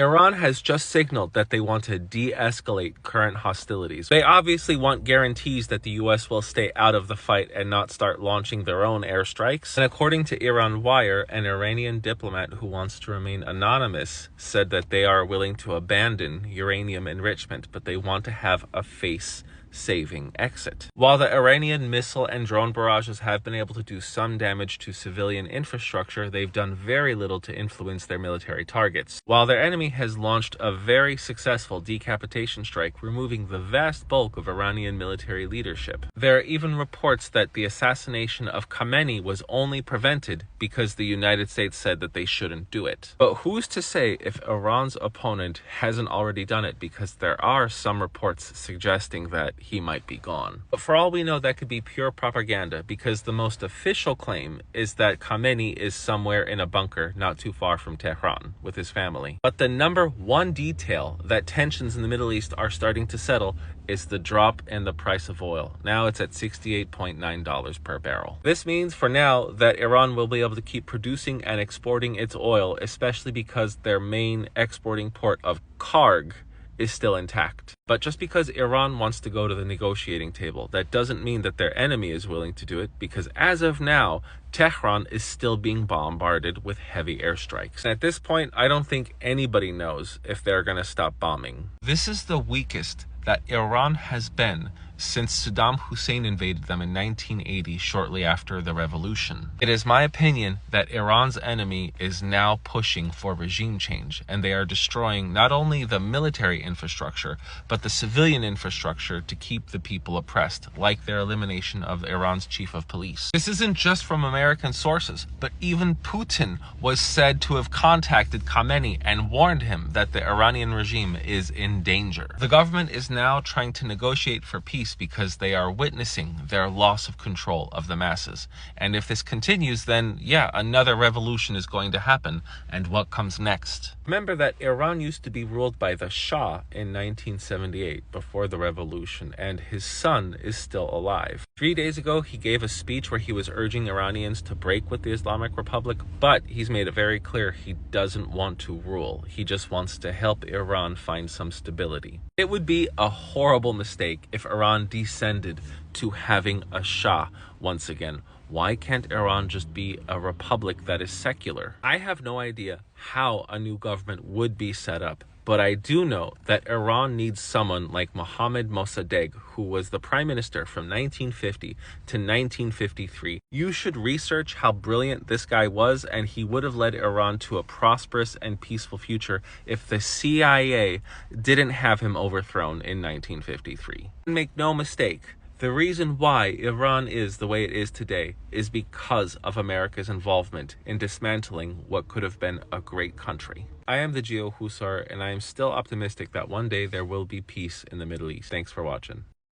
Iran has just signaled that they want to de-escalate current hostilities. They obviously want guarantees that the US will stay out of the fight and not start launching their own airstrikes. And according to Iran Wire, an Iranian diplomat who wants to remain anonymous said that they are willing to abandon uranium enrichment, but they want to have a face-saving exit. While the Iranian missile and drone barrages have been able to do some damage to civilian infrastructure, they've done very little to influence their military targets. While their enemy has launched a very successful decapitation strike, removing the vast bulk of Iranian military leadership. There are even reports that the assassination of Khamenei was only prevented because the United States said that they shouldn't do it. But who's to say if Iran's opponent hasn't already done it, because there are some reports suggesting that he might be gone. But for all we know, that could be pure propaganda, because the most official claim is that Khamenei is somewhere in a bunker not too far from Tehran with his family. But the number one detail that tensions in the Middle East are starting to settle is the drop in the price of oil. Now it's at $68.9 per barrel. This means for now that Iran will be able to keep producing and exporting its oil, especially because their main exporting port of Karg is still intact. But just because Iran wants to go to the negotiating table, that doesn't mean that their enemy is willing to do it, because as of now, Tehran is still being bombarded with heavy airstrikes. And at this point, I don't think anybody knows if they're going to stop bombing. This is the weakest that Iran has been since Saddam Hussein invaded them in 1980, shortly after the revolution. It is my opinion that Iran's enemy is now pushing for regime change, and they are destroying not only the military infrastructure, but the civilian infrastructure to keep the people oppressed, like their elimination of Iran's chief of police. This isn't just from American sources, but even Putin was said to have contacted Khamenei and warned him that the Iranian regime is in danger. The government is now trying to negotiate for peace because they are witnessing their loss of control of the masses. And if this continues, then yeah, another revolution is going to happen. And what comes next? Remember that Iran used to be ruled by the Shah in 1978, before the revolution, and his son is still alive. 3 days ago, he gave a speech where he was urging Iranians to break with the Islamic Republic, but he's made it very clear he doesn't want to rule. He just wants to help Iran find some stability. It would be a horrible mistake if Iran descended to having a Shah once again. Why can't Iran just be a republic that is secular? I have no idea how a new government would be set up, but I do know that Iran needs someone like Mohammad Mossadegh, who was the prime minister from 1950 to 1953. You should research how brilliant this guy was, and he would have led Iran to a prosperous and peaceful future if the CIA didn't have him overthrown in 1953. Make no mistake, the reason why Iran is the way it is today is because of America's involvement in dismantling what could have been a great country. I am the Geo Husar, and I am still optimistic that one day there will be peace in the Middle East. Thanks for watching.